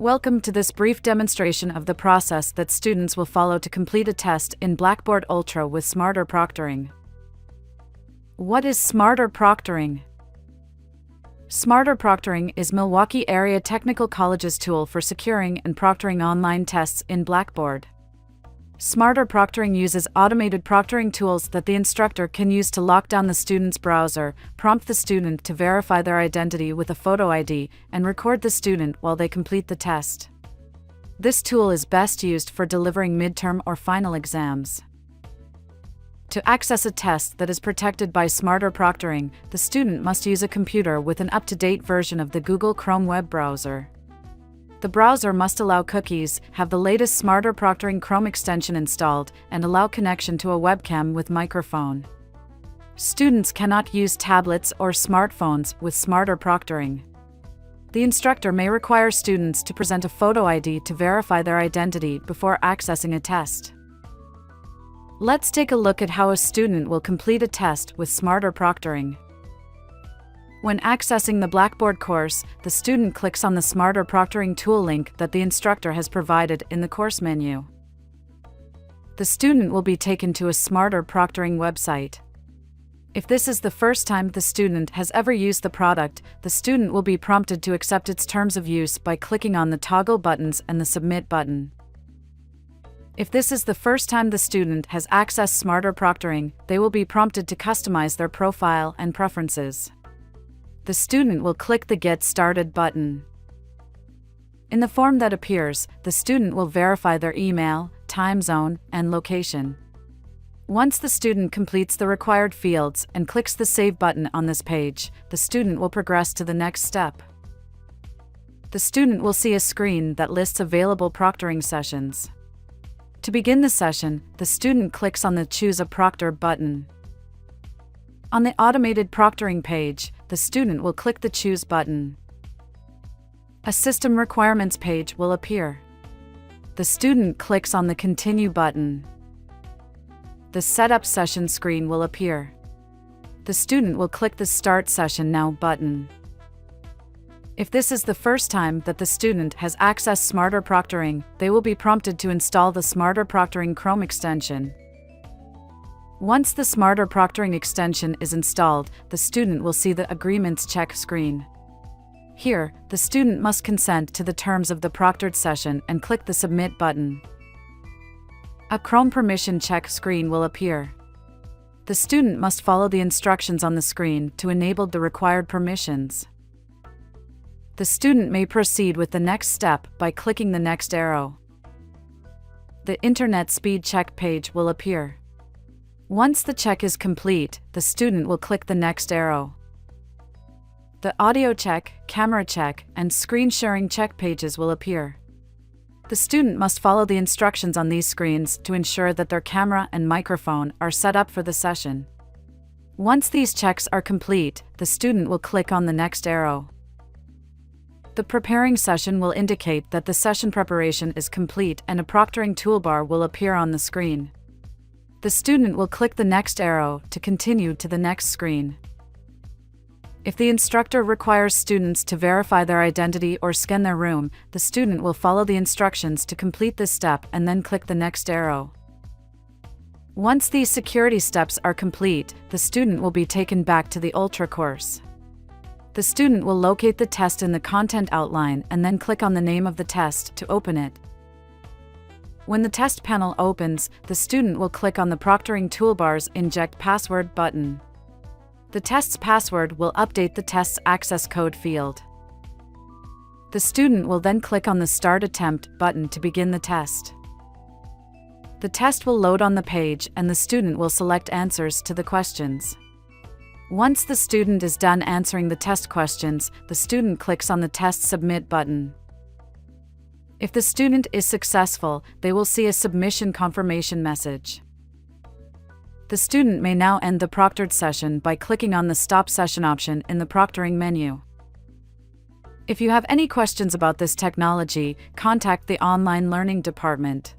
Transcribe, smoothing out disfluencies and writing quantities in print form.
Welcome to this brief demonstration of the process that students will follow to complete a test in Blackboard Ultra with SmarterProctoring. What is SmarterProctoring? SmarterProctoring is Milwaukee Area Technical College's tool for securing and proctoring online tests in Blackboard. SmarterProctoring uses automated proctoring tools that the instructor can use to lock down the student's browser, prompt the student to verify their identity with a photo ID, and record the student while they complete the test. This tool is best used for delivering midterm or final exams. To access a test that is protected by SmarterProctoring, the student must use a computer with an up-to-date version of the Google Chrome web browser. The browser must allow cookies, have the latest SmarterProctoring Chrome extension installed, and allow connection to a webcam with microphone. Students cannot use tablets or smartphones with SmarterProctoring. The instructor may require students to present a photo ID to verify their identity before accessing a test. Let's take a look at how a student will complete a test with SmarterProctoring. When accessing the Blackboard course, the student clicks on the SmarterProctoring tool link that the instructor has provided in the course menu. The student will be taken to a SmarterProctoring website. If this is the first time the student has ever used the product, the student will be prompted to accept its terms of use by clicking on the toggle buttons and the Submit button. If this is the first time the student has accessed SmarterProctoring, they will be prompted to customize their profile and preferences. The student will click the Get Started button. In the form that appears, the student will verify their email, time zone, and location. Once the student completes the required fields and clicks the Save button on this page, the student will progress to the next step. The student will see a screen that lists available proctoring sessions. To begin the session, the student clicks on the Choose a Proctor button. On the automated proctoring page, the student will click the Choose button. A System Requirements page will appear. The student clicks on the Continue button. The Setup Session screen will appear. The student will click the Start Session Now button. If this is the first time that the student has accessed SmarterProctoring, they will be prompted to install the SmarterProctoring Chrome extension. Once the SmarterProctoring extension is installed, the student will see the Agreements check screen. Here, the student must consent to the terms of the proctored session and click the Submit button. A Chrome permission check screen will appear. The student must follow the instructions on the screen to enable the required permissions. The student may proceed with the next step by clicking the next arrow. The Internet Speed Check page will appear. Once the check is complete, the student will click the next arrow. The Audio Check, Camera Check, and Screen Sharing check pages will appear. The student must follow the instructions on these screens to ensure that their camera and microphone are set up for the session. Once these checks are complete, the student will click on the next arrow. The Preparing session will indicate that the session preparation is complete and a proctoring toolbar will appear on the screen. The student will click the next arrow to continue to the next screen. If the instructor requires students to verify their identity or scan their room, the student will follow the instructions to complete this step and then click the next arrow. Once these security steps are complete, the student will be taken back to the Ultra course. The student will locate the test in the content outline and then click on the name of the test to open it. When the test panel opens, the student will click on the Proctoring Toolbar's Inject Password button. The test's password will update the test's access code field. The student will then click on the Start Attempt button to begin the test. The test will load on the page and the student will select answers to the questions. Once the student is done answering the test questions, the student clicks on the Test Submit button. If the student is successful, they will see a submission confirmation message. The student may now end the proctored session by clicking on the Stop Session option in the proctoring menu. If you have any questions about this technology, contact the online learning department.